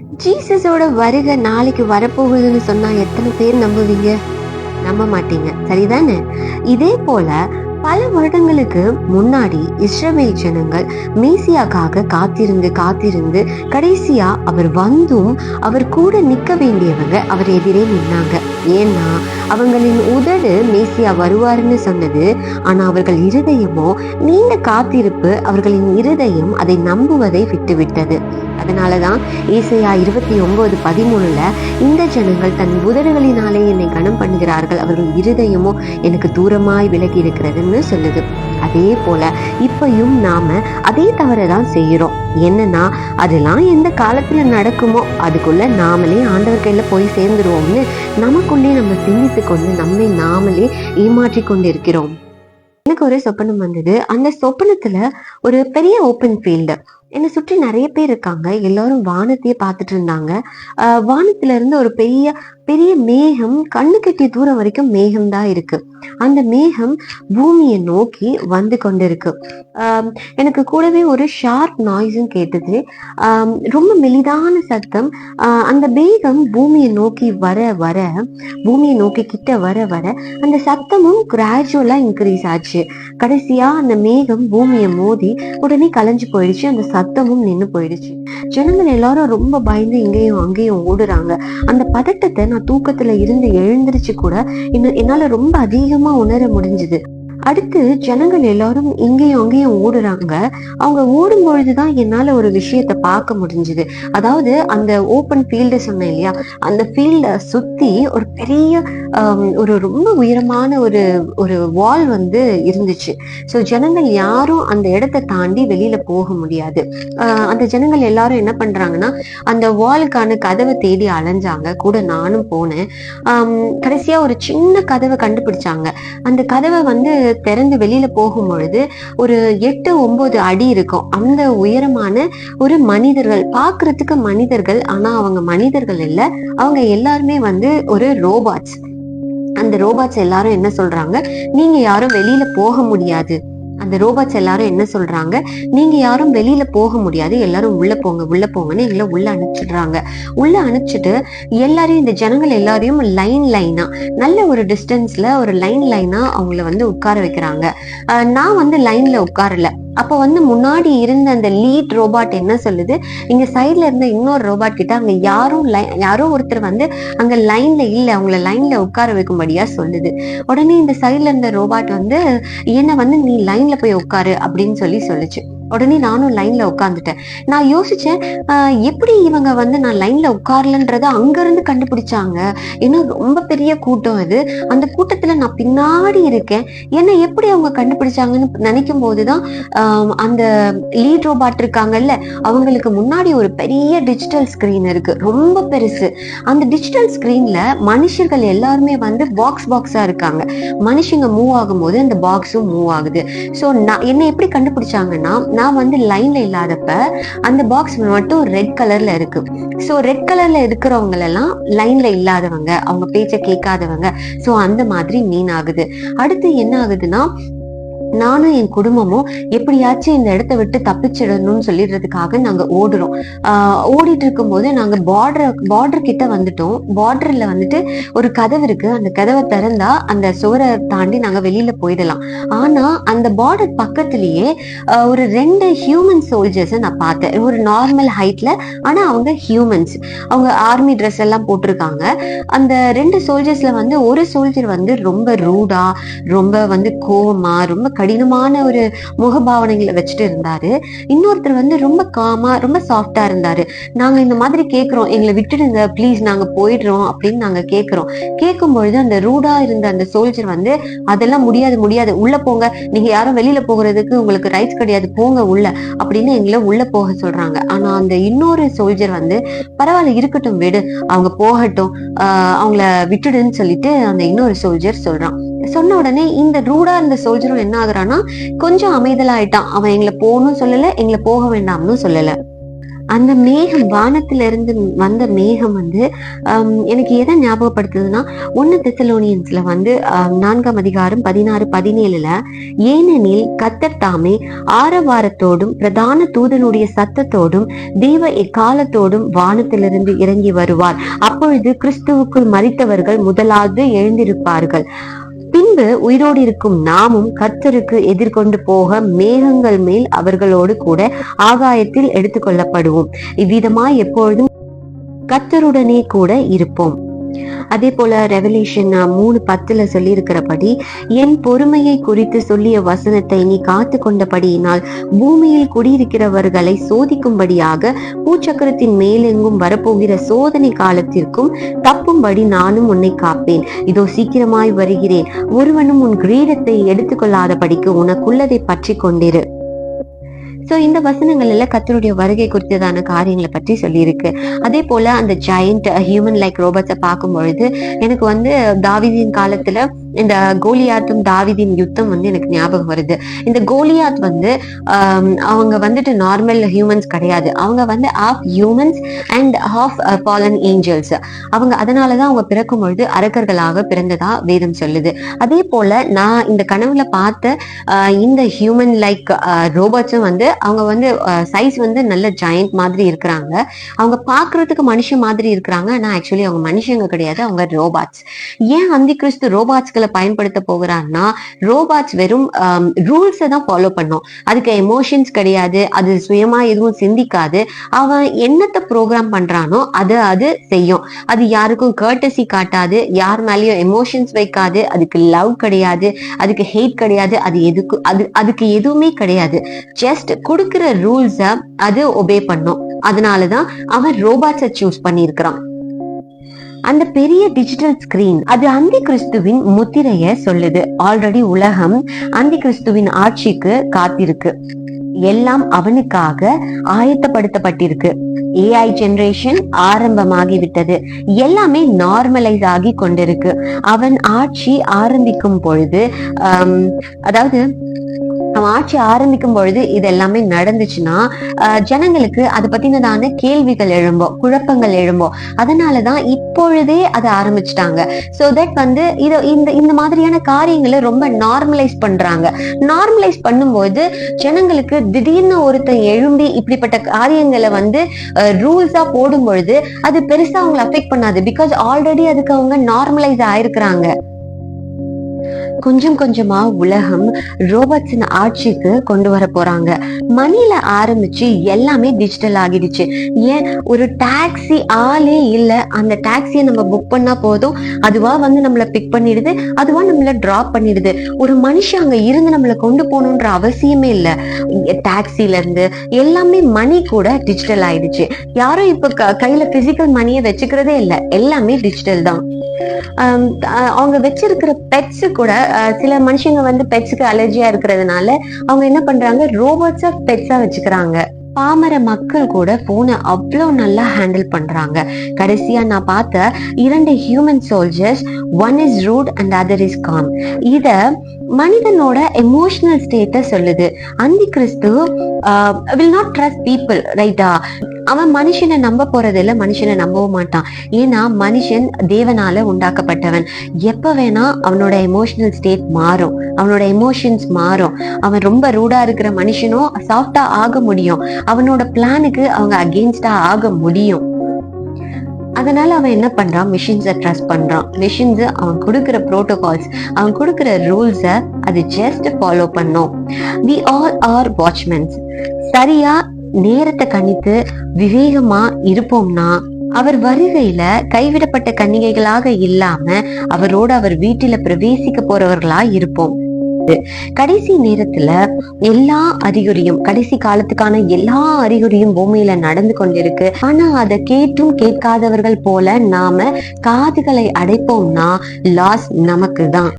ஜீசஸோட வருகை நாளைக்கு வரப்போகுதுன்னு சொன்னா எத்தனை பேர் நம்புவீங்க? நம்ப மாட்டீங்க, சரிதானே? இதே போல பல வருடங்களுக்கு முன்னாடி இஸ்ரவேல் ஜனங்கள் மேசியாக்காக காத்திருந்து காத்திருந்து கடைசியா அவர் வந்தும் அவர் கூட நிக்க வேண்டியவங்க அவர் எதிரே நின்னாங்க. ஏன்னா அவங்களின் உதடு மேசியா வருவாருன்னு சொன்னது, ஆனா அவர்கள் இருதயமோ நீண்ட காத்திருப்பு, அவர்களின் இருதயம் அதை நம்புவதை விட்டுவிட்டது. அதனாலதான் ஏசாயா 29:13 இந்த ஜனங்கள் தன் உதடுகளினாலே என்னை கனம் பண்ணுகிறார்கள், அவர்கள் இருதயமோ எனக்கு தூரமாய் விலகி இருக்கிறதுன்னு சொல்லுது. அதே போல இப்பயும் நாம அதே தவறதான் செய்யறோம். என்னன்னா அதெல்லாம் எந்த காலத்துல நடக்குமோ அதுக்குள்ள நாமளே ஆண்டவர் கையில போய் சேர்ந்துருவோம்னு நமக்குள்ளே நம்ம சிந்தித்து கொண்டு நம்மை நாமளே ஏமாற்றி கொண்டு இருக்கிறோம். எனக்கு ஒரு சொப்பனம் வந்தது. அந்த சொப்பனத்துல ஒரு பெரிய ஓப்பன் ஃபீல்டு, என்னை சுற்றி நிறைய பேர் இருக்காங்க. எல்லாரும் வானத்தையே பார்த்துட்டு இருந்தாங்க. வானத்துல இருந்து ஒரு பெரிய பெரிய மேகம், கண்ணு கெட்டிய தூரம் வரைக்கும் மேகம் தான் இருக்கு. அந்த மேகம் பூமியை நோக்கி வந்து கொண்டிருக்கு. எனக்கு கூடவே ஒரு ஷார்ப் நாய்ஸும் கேட்டது. ரொம்ப மெலிதான சத்தம். அந்த மேகம் பூமியை நோக்கி வர வர, பூமியை நோக்கி கிட்ட வர வர அந்த சத்தமும் கிராஜுவலா இன்க்ரீஸ் ஆச்சு. கடைசியா அந்த மேகம் பூமியை மோதி உடனே கலைஞ்சு போயிடுச்சு. அந்த சத்தமும் நின்று போயிடுச்சு. ஜனங்கள் எல்லாரும் ரொம்ப பயந்து இங்கேயும் அங்கேயும் ஓடுறாங்க. அந்த பதட்டத்தை நான் தூக்கத்துல இருந்து எழுந்திருச்சு கூட என்னால ரொம்ப அதிகமா உணர முடிஞ்சுது. அடுத்து ஜனங்கள் எல்லாரும் இங்கேயும் அங்கேயும் ஓடுறாங்க. அவங்க ஓடும் பொழுதுதான் என்னால ஒரு விஷயத்த பார்க்க முடிஞ்சுது. அதாவது அந்த ஓப்பன் ஃபீல்டு சொன்னேன் இல்லையா, அந்த ஃபீல்ட சுத்தி ஒரு பெரிய ஒரு ரொம்ப உயரமான ஒரு ஒரு வால் வந்து இருந்துச்சு. ஸோ ஜனங்கள் யாரும் அந்த இடத்தை தாண்டி வெளியில போக முடியாது. அந்த ஜனங்கள் எல்லாரும் என்ன பண்றாங்கன்னா அந்த வாலுக்கான கதவை தேடி அலைஞ்சாங்க. கூட நானும் போனேன். கடைசியா ஒரு சின்ன கதவை கண்டுபிடிச்சாங்க. அந்த கதவை வந்து திறந்து வெளியில போகும் பொழுது ஒரு 8-9 அடி இருக்கும். அந்த உயரமான ஒரு மனிதர்கள், பாக்குறதுக்கு மனிதர்கள், ஆனா அவங்க மனிதர்கள் இல்ல, அவங்க எல்லாருமே வந்து ஒரு ரோபாட்ஸ். அந்த ரோபாட்ஸ் எல்லாரும் என்ன சொல்றாங்க, நீங்க யாரும் வெளியில போக முடியாது. அந்த ரோபாட்ஸ் எல்லாரும் என்ன சொல்றாங்க, நீங்க யாரும் வெளியில போக முடியாது, எல்லாரும் உள்ள போங்க உள்ள போங்கன்னு எங்களை உள்ள அனுப்பிச்சிடுறாங்க. உள்ள அனுப்பிச்சிட்டு எல்லாரையும், இந்த ஜனங்கள் எல்லாரையும் லைன் லைனா, நல்ல ஒரு டிஸ்டன்ஸ்ல ஒரு லைன் லைனா அவங்கள வந்து உட்கார வைக்கிறாங்க. நான் வந்து லைன்ல உட்காரல. அப்ப வந்து முன்னாடி இருந்த அந்த லீட் ரோபாட் என்ன சொல்லுது, இங்க சைட்ல இருந்த இன்னொரு ரோபாட் கிட்ட அங்க யாரோ ஒருத்தர் வந்து அங்க லைன்ல இல்ல, அவங்கள லைன்ல உட்கார வைக்கும்படியா சொல்லுது. உடனே இந்த சைட்ல இருந்த ரோபாட் வந்து என்ன வந்து நீ லைன்ல போய் உட்காரு அப்படின்னு சொல்லுச்சு. உடனே நானும் லைன்ல உட்காந்துட்டேன். நான் யோசிச்சேன், எப்படி இவங்க வந்து நான் லைன்ல உட்காரலன்றத அங்க இருந்து கண்டுபிடிச்சாங்க. ஏன்னா ரொம்ப பெரிய கூட்டம் அது. அந்த கூட்டத்துல நான் பின்னாடி இருக்கேன். என்ன எப்படி அவங்க கண்டுபிடிச்சாங்கன்னு நினைக்கும் போதுதான் அந்த லீட் ரோபாட் இருக்காங்கல்ல, அவங்களுக்கு முன்னாடி ஒரு பெரிய டிஜிட்டல் ஸ்கிரீன் இருக்கு, ரொம்ப பெருசு. அந்த டிஜிட்டல் ஸ்கிரீன்ல மனுஷர்கள் எல்லாருமே வந்து பாக்ஸா இருக்காங்க. மனுஷங்க மூவ் ஆகும் போது அந்த பாக்ஸும் மூவ் ஆகுது. ஸோ என்ன எப்படி கண்டுபிடிச்சாங்கன்னா, நான் வந்து லைன்ல இல்லாதப்ப அந்த பாக்ஸ் மட்டும் ரெட் கலர்ல இருக்கு. ஸோ ரெட் கலர்ல இருக்கிறவங்க எல்லாம் லைன்ல இல்லாதவங்க, அவங்க பேச்ச கேட்காதவங்க. ஸோ அந்த மாதிரி மீன் ஆகுது. அடுத்து என்ன ஆகுதுன்னா, நானும் என் குடும்பமும் எப்படியாச்சும் இந்த இடத்த விட்டு தப்பிச்சிடணும்னு சொல்லிடுறதுக்காக நாங்க ஓடுறோம். ஓடிட்டு இருக்கும் போது நாங்க பார்டர் கிட்ட வந்துட்டோம். பார்டர்ல வந்துட்டு ஒரு கதவு இருக்கு. அந்த கதவை திறந்தா அந்த சுவரை தாண்டி நாங்க வெளியில போயிடலாம். ஆனா அந்த பார்டர் பக்கத்திலேயே ஒரு 2 ஹியூமன் சோல்ஜர்ஸ் நான் பார்த்தேன். ஒரு நார்மல் ஹைட்ல, ஆனா அவங்க ஹியூமன்ஸ். அவங்க ஆர்மி ட்ரெஸ் எல்லாம் போட்டிருக்காங்க. அந்த 2 சோல்ஜர்ஸ்ல வந்து ஒரு சோல்ஜர் வந்து ரொம்ப ரூடா, ரொம்ப வந்து கோவமா, ரொம்ப கடினமான ஒரு முகபாவனைகளை வச்சுட்டு இருந்தாரு. இன்னொருத்தர் வந்து ரொம்ப காமா, ரொம்ப சாஃப்டா இருந்தாரு. நாங்க இந்த மாதிரி கேட்கிறோம், எங்களை விட்டுடுங்க ப்ளீஸ், நாங்க போயிடுறோம் அப்படின்னு நாங்க கேட்கிறோம். கேட்கும் பொழுது அந்த ரூடா இருந்த அந்த சோல்ஜர் வந்து அதெல்லாம் முடியாது, உள்ள போங்க, நீங்க யாரும் வெளியில போகிறதுக்கு உங்களுக்கு ரைட்ஸ் கிடையாது, போங்க உள்ள அப்படின்னு எங்களை உள்ள போக சொல்றாங்க. ஆனா அந்த இன்னொரு சோல்ஜர் வந்து பரவாயில்ல இருக்கட்டும் விடு, அவங்க போகட்டும், அவங்கள விட்டுடுன்னு சொல்லிட்டு அந்த இன்னொரு சோல்ஜர் சொல்றான். சொன்ன உடனே இந்த ரூடா இருந்த சோல்ஜரும் என்ன ஆகுறான்னா கொஞ்சம் அமைதலாயிட்டான். அவன் எங்களை போகணும்னு சொல்லல, எங்களை போக வேண்டாம்னு சொல்லல. அந்த மேகம், வானத்துல இருந்து வந்த மேகம் வந்து எனக்கு எதை ஞாபகப்படுத்துதுன்னா 1 தெசலோனியன்ஸ்ல வந்து 4ஆம் அதிகாரம் 16-17, ஏனெனில் கர்த்தர் தாமே ஆரவாரத்தோடும் பிரதான தூதனுடைய சத்தத்தோடும் தெய்வ எக்காலத்தோடும் வானத்திலிருந்து இறங்கி வருவார். அப்பொழுது கிறிஸ்துவுக்குள் மரித்தவர்கள் முதலாவது எழுந்திருப்பார்கள். பின்பு உயிரோடு இருக்கும் நாமும் கர்த்தருக்கு எதிர்கொண்டு போக மேகங்கள் மேல் அவர்களோடு கூட ஆகாயத்தில் எடுத்துக்கொள்ளப்படுவோம். இவ்விதமாய் எப்பொழுதும் கர்த்தருடனே கூட இருப்போம். அதே போல ரெவலேஷன் 3:10 சொல்லி இருக்கிறபடி, என் பொறுமையை குறித்து சொல்லிய வசனத்தை நீ காத்து கொண்டபடியினால் பூமியில் குடியிருக்கிறவர்களை சோதிக்கும்படியாக பூச்சக்கரத்தின் மேலெங்கும் வரப்போகிற சோதனை காலத்திற்கும் தப்பும்படி நானும் உன்னை காப்பேன். இதோ சீக்கிரமாய் வருகிறேன். ஒருவனும் உன் கிரீடத்தை எடுத்துக்கொள்ளாதபடிக்கு உனக்குள்ளதை பற்றி கொண்டிரு. சோ இந்த வசனங்கள் எல்லாம் கர்த்தருடைய வருகை குறித்ததான காரியங்களை பற்றி சொல்லியிருக்கு. அதே போல அந்த ஜெயண்ட் ஹியூமன் லைக் ரோபோட்ஸை பார்க்கும் பொழுது எனக்கு வந்து தாவீதின் காலத்துல இந்த கோலியாத்தும் தாவீதின் யுத்தம் வந்து எனக்கு ஞாபகம் வருது. இந்த கோலியாத் வந்து அவங்க வந்துட்டு நார்மல் ஹியூமன்ஸ் கிடையாது. அவங்க வந்து half humans and half fallen angels. அவங்க அதனாலதான் அவங்க பிறக்கும் பொழுது அரக்கர்களாக பிறந்ததா வேதம் சொல்லுது. அதே போல நான் இந்த கனவுல பார்த்த இந்த ஹியூமன் லைக் ரோபோட்ஸும் வந்து அவங்க வந்து சைஸ் வந்து நல்ல ஜெயண்ட் மாதிரி இருக்கிறாங்க. அவங்க பாக்குறதுக்கு மனுஷன் மாதிரி இருக்கிறாங்க. ஆனா ஆக்சுவலி அவங்க மனுஷங்க கிடையாது, அவங்க ரோபாட்ஸ். ஏன் அந்தி கிறிஸ்து ரோபாட்ஸ்களை பயன்படுத்த போகிறான்னா, ரோபாட்ஸ் வெறும் ரூல்ஸை தான் ஃபாலோ பண்ணும். அதுக்கு எமோஷன்ஸ் கிடையாது, அது சுயமா எதுவும் சிந்திக்காது. அவன் என்னத்தை ப்ரோக்ராம் பண்றானோ அது செய்யும். அது யாருக்கும் கர்டசி காட்டாது, யார் மேலேயும் எமோஷன்ஸ் வைக்காது. அதுக்கு லவ் கிடையாது, அதுக்கு ஹேட் கிடையாது, அதுக்கு எதுவுமே கிடையாது. ஜஸ்ட் கொடுக்கிற ரூல்ஸ அது ஒபே பண்ணும். அதனாலதான் அவன் ரோபாட்ஸை சூஸ் பண்ணியிருக்கிறான். அந்த பெரிய டிஜிட்டல் ஸ்கிரீன் அது அந்தி கிறிஸ்துவின் முத்திரைய சொல்லுது. ஆல்ரெடி உலகம் அந்தி கிறிஸ்துவின் ஆட்சிக்கு காத்திருக்கு. எல்லாம் அவனுக்காக ஆயத்தப்படுத்தப்பட்டிருக்கு. AI ஜெனரேஷன் ஆரம்பமாகி விட்டது. எல்லாமே நார்மலைஸ் ஆகி கொண்டிருக்கு. அவன் ஆட்சி ஆரம்பிக்கும் பொழுது அதாவது அவன் ஆட்சி ஆரம்பிக்கும் பொழுது இது எல்லாமே நடந்துச்சுன்னா ஜனங்களுக்கு அதை பத்தினதான கேள்விகள் எழும்போம், குழப்பங்கள் எழும்போம். அதனாலதான் இப்பொழுதே அதை ஆரம்பிச்சுட்டாங்க. சோ தட் வந்து இந்த மாதிரியான காரியங்களை ரொம்ப நார்மலைஸ் பண்றாங்க. நார்மலைஸ் பண்ணும்போது ஜனங்களுக்கு திடீர்னு ஒருத்தன் எழும்பி இப்படிப்பட்ட காரியங்களை வந்து ரூல்ஸா போடும் பொழுது அது பெருசா அவங்களை அஃபெக்ட் பண்ணாது. பிகாஸ் ஆல்ரெடி அதுக்கு அவங்க நார்மலைஸ் ஆயிருக்கிறாங்க. கொஞ்சம் கொஞ்சமா உலகம் ரோபோட்ஸின் ஆட்சிக்கு கொண்டு வர போறாங்க. மணில ஆரம்பிச்சு எல்லாமே டிஜிட்டல் ஆகிடுச்சு. ஏன் ஒரு டாக்ஸி ஆளே இல்ல, அந்த டாக்ஸியை நம்ம புக் பண்ணா போதும், அதுவா வந்து நம்மள பிக் பண்ணிடுது, அதுவா நம்மள டிராப் பண்ணிடுது. ஒரு மனுஷன் அங்க இருந்து நம்மள கொண்டு போகணுன்ற அவசியமே இல்ல. டாக்ஸில இருந்து எல்லாமே மணி கூட டிஜிட்டல் ஆயிடுச்சு. யாரும் இப்ப கையில பிசிக்கல் மணியை வச்சுக்கிறதே இல்ல, எல்லாமே டிஜிட்டல் தான். அவங்க வச்சிருக்கிற பெட்ஸ் கூட சில மனுஷங்க வந்து பெட்ஸுக்கு அலர்ஜியா இருக்கிறதுனால அவங்க என்ன பண்றாங்க, ரோபோட்ஸா பெட்ஸா வச்சுக்கிறாங்க. பாமர மக்கள் கூட போனை அவ்வளோ நல்லா ஹேண்டில் பண்றாங்க. கடைசியா நான் பார்த்த 2 human soldiers, one is rude and other is calm. இத மனிதனோட எமோஷனல் ஸ்டேட்டை சொல்லுது. அந்தி கிறிஸ்து will not trust people, ரைட்டா? அவன் மனுஷனை நம்ப போறது இல்ல, மனுஷனை நம்பவும் மாட்டான். ஏன்னா மனுஷன் தேவனால உண்டாக்கப்பட்டவன். எப்ப வேணா அவனோட எமோஷனல் ஸ்டேட் மாறும், அவனோட எமோஷன்ஸ் மாறும். அவன் ரொம்ப ரூடா இருக்கிற மனுஷனும் சாஃப்டா ஆக முடியும். அவனோட பிளானுக்கு அவங்க அகெயின்ஸ்டா ஆக முடியும். அதனால அவன் என்ன பண்றான், மிஷின்ஸை ட்ரஸ்ட் பண்றான். மிஷின்ஸ் அவன் கொடுக்கிற ப்ரோட்டோகால்ஸ், அவன் கொடுக்கிற ரூல்ஸை அது ஜஸ்ட் ஃபாலோ பண்ணும். we all are watchmen. சரியா நேரத்தை கணித்து விவேகமா இருப்போம்னா அவர் வருகையில கைவிடப்பட்ட கன்னிகைகளாக இல்லாம அவரோட அவர் வீட்டில பிரவேசிக்க போறவர்களா இருப்போம். கடைசி நேரத்துல எல்லா அறிகுறியும், கடைசி காலத்துக்கான எல்லா அறிகுறியும் பூமியில நடந்து கொண்டிருக்கு. ஆனா அதை கேட்டும் கேட்காதவர்கள் போல நாம காதுகளை அடைப்போம்னா லாஸ் நமக்கு தான்.